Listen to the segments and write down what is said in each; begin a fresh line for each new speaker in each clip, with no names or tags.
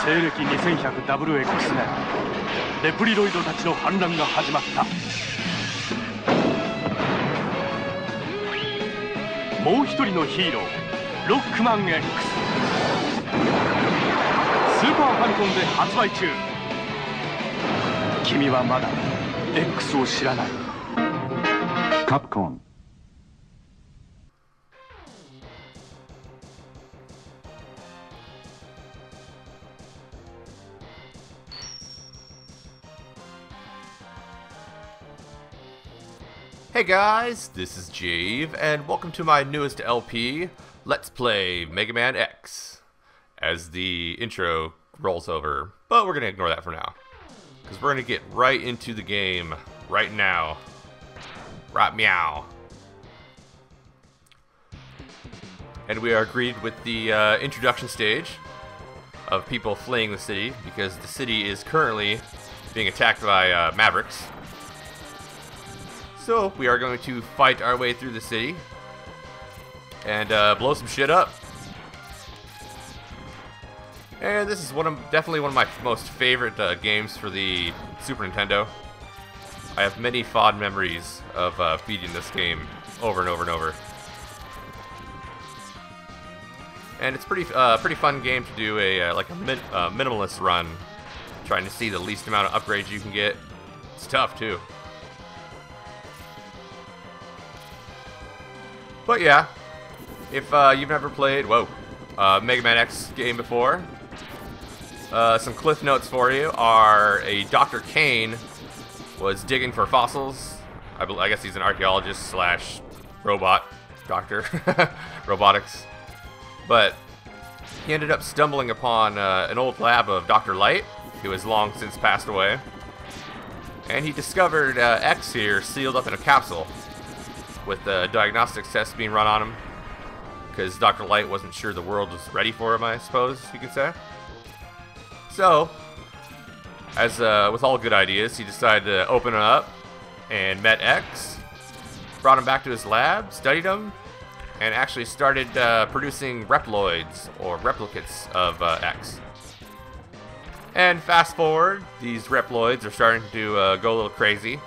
西暦2100 WX 年、レプリロイドたちの反乱が始まった。もう一人のヒーロー、ロックマン X。スーパーファミコンで発売中。君はまだ X を知らない。カプコン。
Hey guys, this is Jaev, and welcome to my newest LP, Let's Play Mega Man X, as the intro rolls over, but we're going to ignore that for now, because we're going to get right into the game, right now. Right meow. And we are greeted with the introduction stage of people fleeing the city, because the city is currently being attacked by Mavericks. So we are going to fight our way through the city and blow some shit up. And this is definitely one of my most favorite games for the Super Nintendo. I have many fond memories of beating this game over and over and over. And it's pretty fun game to do a minimalist run, trying to see the least amount of upgrades you can get. It's tough too. But yeah, if you've never played, Mega Man X game before, some cliff notes for you are Dr. Kane was digging for fossils. I guess he's an archaeologist slash robot doctor, robotics. But he ended up stumbling upon an old lab of Dr. Light, who has long since passed away. And he discovered X here sealed up in a capsule, with diagnostics tests being run on him, because Dr. Light wasn't sure the world was ready for him, I suppose you could say. So, as with all good ideas, he decided to open it up and met X, brought him back to his lab, studied him, and actually started producing Reploids, or replicates of X. And fast forward, these Reploids are starting to go a little crazy.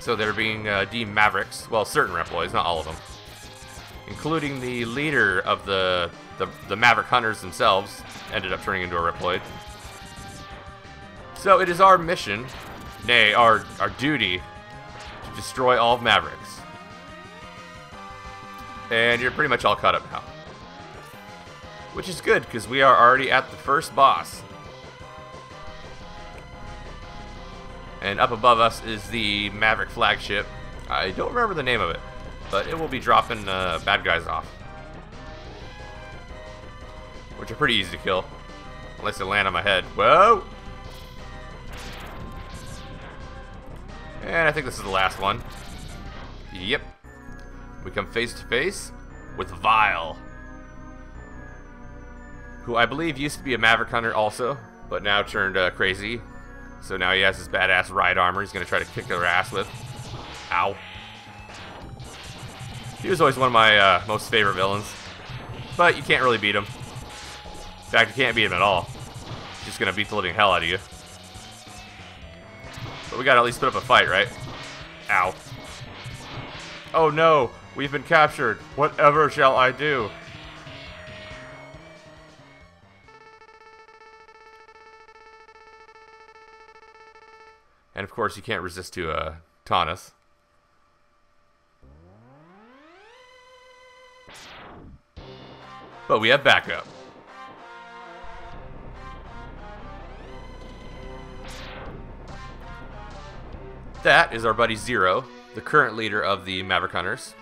So they're being deemed Mavericks. Well, certain Reploids, not all of them. Including the leader of the Maverick Hunters themselves ended up turning into a Reploid. So it is our mission, nay, our duty, to destroy all of Mavericks. And you're pretty much all caught up now. Which is good, because we are already at the first boss. And up above us is the Maverick flagship. I don't remember the name of it, but it will be dropping bad guys off, which are pretty easy to kill, unless they land on my head. Whoa! And I think this is the last one. Yep. We come face to face with Vile, who I believe used to be a Maverick Hunter also, but now turned crazy. So now he has his badass ride armor he's going to try to kick their ass with. Ow. He was always one of my most favorite villains. But you can't really beat him. In fact, you can't beat him at all. He's just going to beat the living hell out of you. But we got to at least put up a fight, right? Ow. Oh no, we've been captured. Whatever shall I do? And of course, you can't resist to taunt us. But we have backup. That is our buddy Zero, the current leader of the Maverick Hunters.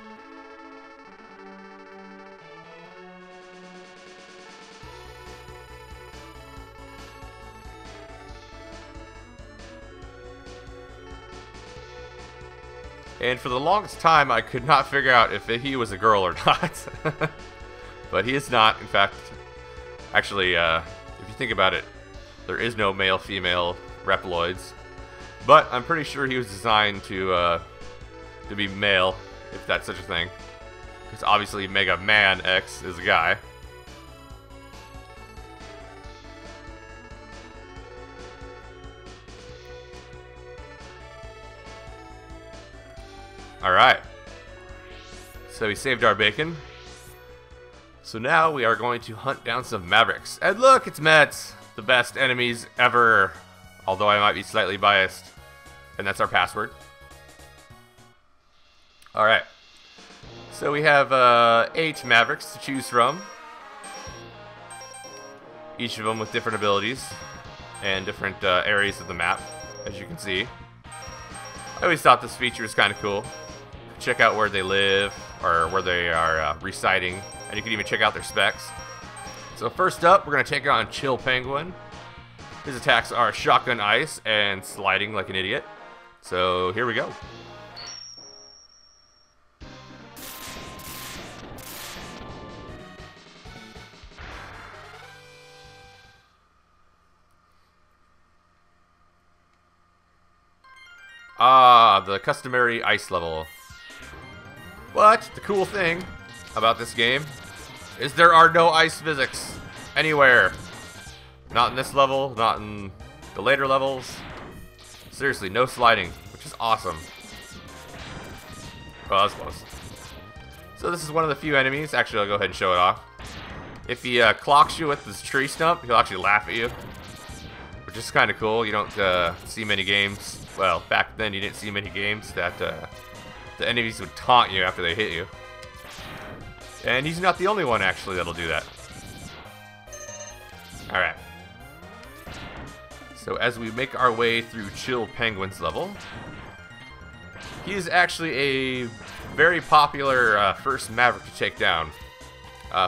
And for the longest time, I could not figure out if he was a girl or not. But he is not. In fact, actually, if you think about it, there is no male-female Reploids. But I'm pretty sure he was designed to be male. if that's such a thing. Because obviously Mega Man X is a guy. Alright. So we saved our bacon. So now we are going to hunt down some Mavericks. And look, it's Mets! The best enemies ever. Although I might be slightly biased. And that's our password. Alright. So we have 8 Mavericks to choose from. Each of them with different abilities. And different areas of the map, as you can see. I always thought this feature was kind of cool. Check out where they live, or where they are residing, and you can even check out their specs. So first up, we're going to take on Chill Penguin. His attacks are Shotgun Ice and Sliding like an idiot. So here we go. Ah, the customary ice level. But the cool thing about this game is there are no ice physics anywhere. Not in this level, not in the later levels. Seriously, no sliding, which is awesome. Oh, that was close. So this is one of the few enemies. Actually, I'll go ahead and show it off. If he clocks you with this tree stump, he'll actually laugh at you, which is kind of cool. You don't see many games. Well, back then you didn't see many games that the enemies would taunt you after they hit you. And he's not the only one, actually, that'll do that. Alright. So as we make our way through Chill Penguin's level, he is actually a very popular first Maverick to take down.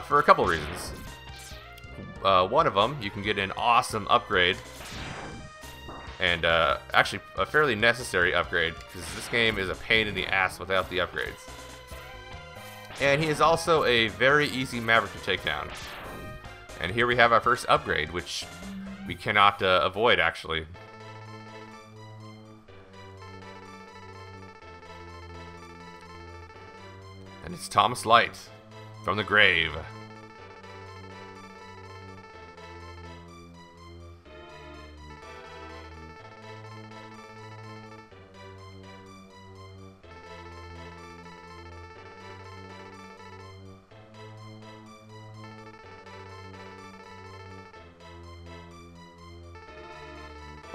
For a couple reasons. One of them, you can get an awesome upgrade. And actually a fairly necessary upgrade, because this game is a pain in the ass without the upgrades. And he is also a very easy Maverick to take down. And here we have our first upgrade, which we cannot avoid, actually. And it's Thomas Light from the grave.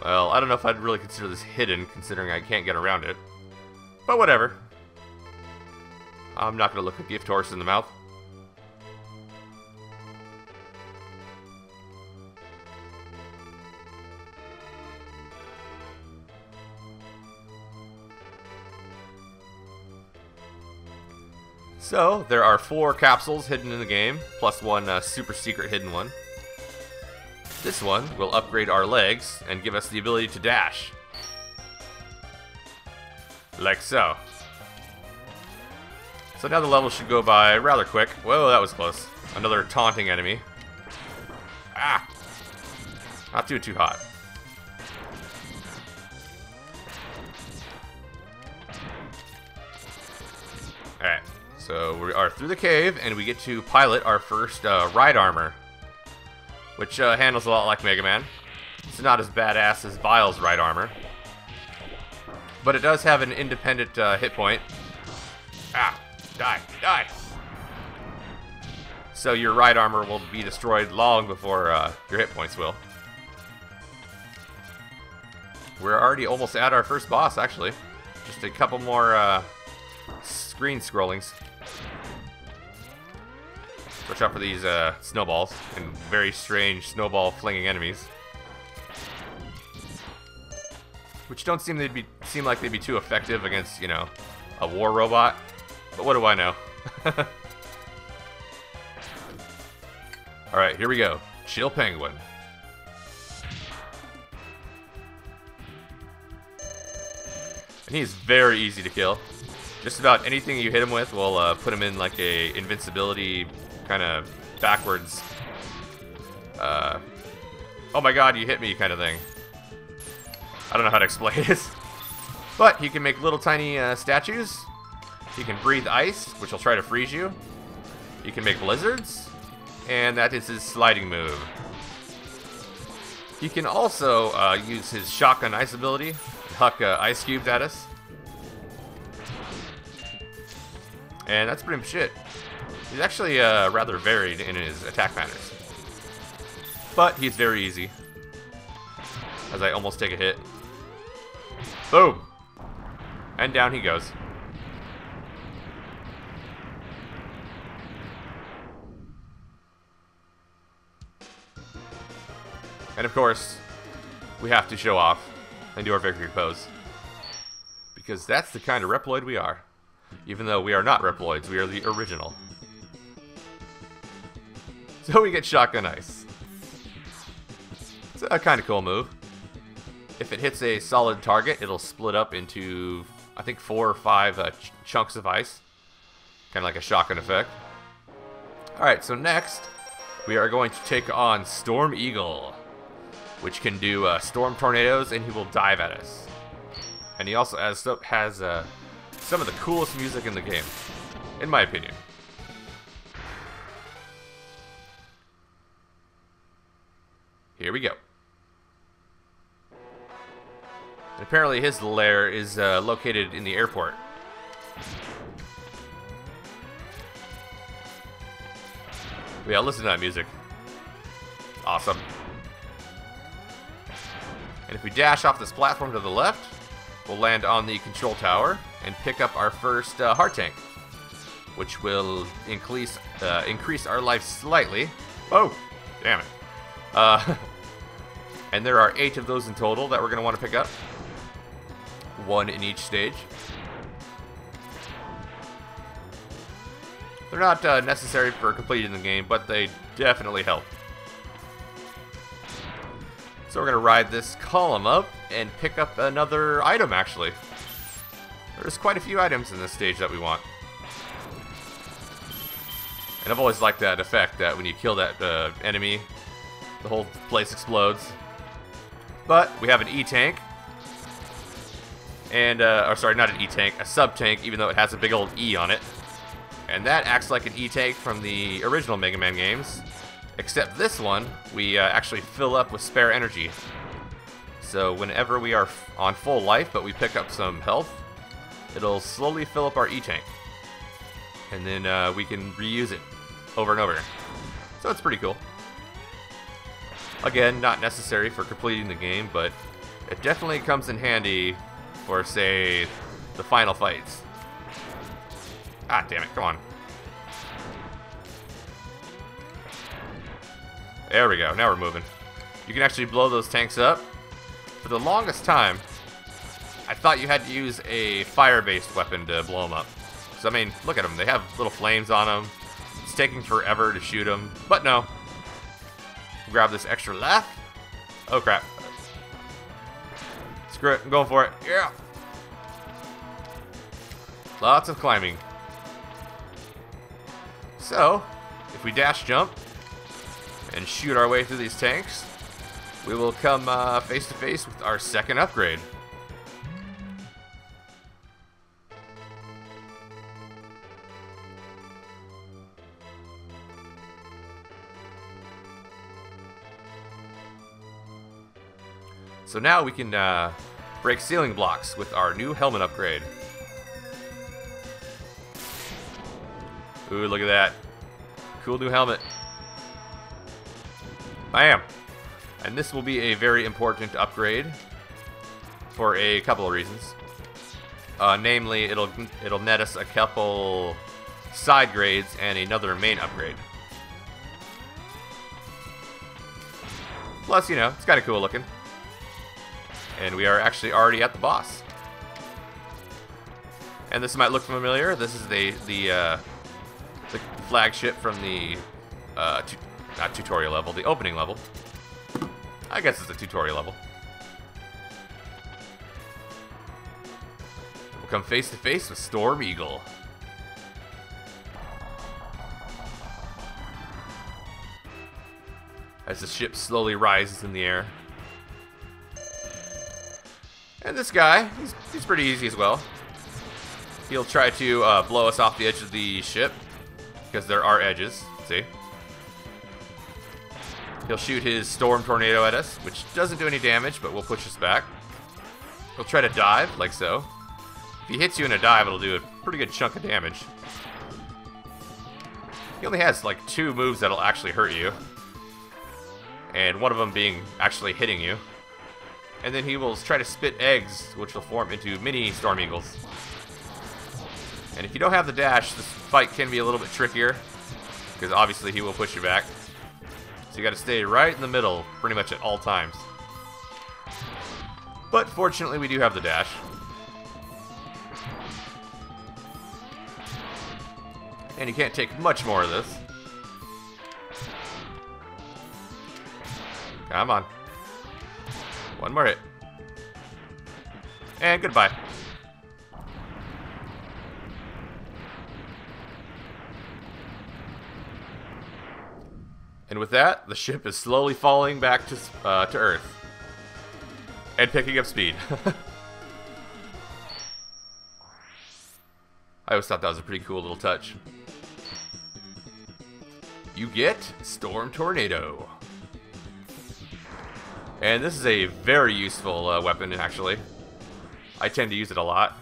Well, I don't know if I'd really consider this hidden, considering I can't get around it. But whatever. I'm not going to look a gift horse in the mouth. So, there are 4 capsules hidden in the game, plus one super secret hidden one. This one will upgrade our legs and give us the ability to dash. Like so. So now the level should go by rather quick. Whoa, that was close. Another taunting enemy. Ah! Not too hot. Alright, so we are through the cave and we get to pilot our first ride armor, which handles a lot like Mega Man. It's not as badass as Vile's ride armor, but it does have an independent hit point. Ah! Die! So your ride armor will be destroyed long before your hit points will. We're already almost at our first boss, actually. Just a couple more screen scrollings. Watch out for these snowballs and very strange snowball flinging enemies, which don't seem like they'd be too effective against, you know, a war robot. But what do I know? All right, here we go. Chill Penguin. And he's very easy to kill. Just about anything you hit him with will put him in like a invincibility kind of backwards, oh my god, you hit me kind of thing. I don't know how to explain this. But he can make little tiny statues. He can breathe ice, which will try to freeze you. He can make blizzards, and that is his sliding move. He can also use his shotgun ice ability to huck ice cubes at us. And that's pretty much it. He's actually rather varied in his attack patterns. But he's very easy. As I almost take a hit. Boom! And down he goes. And of course, we have to show off and do our victory pose. Because that's the kind of Reploid we are. Even though we are not Reploids, we are the original. So we get Shotgun Ice. It's a kind of cool move. If it hits a solid target, it'll split up into, I think, 4 or 5 chunks of ice. Kind of like a shotgun effect. Alright, so next, we are going to take on Storm Eagle, which can do storm tornadoes, and he will dive at us. And he also has some of the coolest music in the game, in my opinion. Here we go. And apparently his lair is located in the airport. But yeah, listen to that music. Awesome. And if we dash off this platform to the left, we'll land on the control tower and pick up our first heart tank, which will increase our life slightly. Oh, damn it. And there are 8 of those in total that we're going to want to pick up. 1 in each stage. They're not necessary for completing the game, but they definitely help. So we're going to ride this column up and pick up another item, actually. There's quite a few items in this stage that we want. And I've always liked that effect, that when you kill that enemy, the whole place explodes. But we have an E-Tank. And, or sorry, not an E-Tank, a sub-tank, even though it has a big old E on it. And that acts like an E-Tank from the original Mega Man games. Except this one, we actually fill up with spare energy. So whenever we are on full life, but we pick up some health, it'll slowly fill up our E-Tank. And then we can reuse it over and over. So it's pretty cool. Again, not necessary for completing the game, but it definitely comes in handy for, say, the final fights. Ah, damn it, come on. There we go, now we're moving. You can actually blow those tanks up. For the longest time, I thought you had to use a fire-based weapon to blow them up. So, I mean, look at them. They have little flames on them. It's taking forever to shoot them. But no. Grab this extra life. Oh, crap. Screw it. I'm going for it. Yeah. Lots of climbing. So, if we dash jump and shoot our way through these tanks, we will come face to face with our second upgrade. So now we can break ceiling blocks with our new helmet upgrade. Ooh, look at that. Cool new helmet. Bam! And this will be a very important upgrade for a couple of reasons. Namely, it'll net us a couple side grades and another main upgrade. Plus, you know, it's kind of cool looking. And we are actually already at the boss. And this might look familiar. This is the flagship from the not tutorial level, the opening level. I guess it's a tutorial level. We'll come face to face with Storm Eagle. As the ship slowly rises in the air. And this guy, he's pretty easy as well. He'll try to blow us off the edge of the ship, because there are edges. See? He'll shoot his storm tornado at us, which doesn't do any damage, but will push us back. He'll try to dive, like so. If he hits you in a dive, it'll do a pretty good chunk of damage. He only has like 2 moves that'll actually hurt you, and one of them being actually hitting you. And then he will try to spit eggs, which will form into mini Storm Eagles. And if you don't have the dash, this fight can be a little bit trickier, because obviously he will push you back. So you gotta stay right in the middle, pretty much at all times. But fortunately, we do have the dash. And you can't take much more of this. Come on. One more hit. And goodbye. And with that, the ship is slowly falling back to Earth. And picking up speed. I always thought that was a pretty cool little touch. You get Storm Tornado. And this is a very useful weapon, actually. I tend to use it a lot.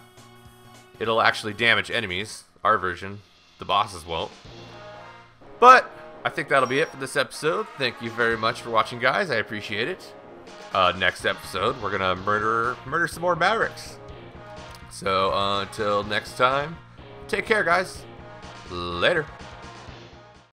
It'll actually damage enemies. Our version. The bosses won't. But I think that'll be it for this episode. Thank you very much for watching, guys. I appreciate it. Next episode, we're gonna murder some more Mavericks. So until next time, take care, guys. Later.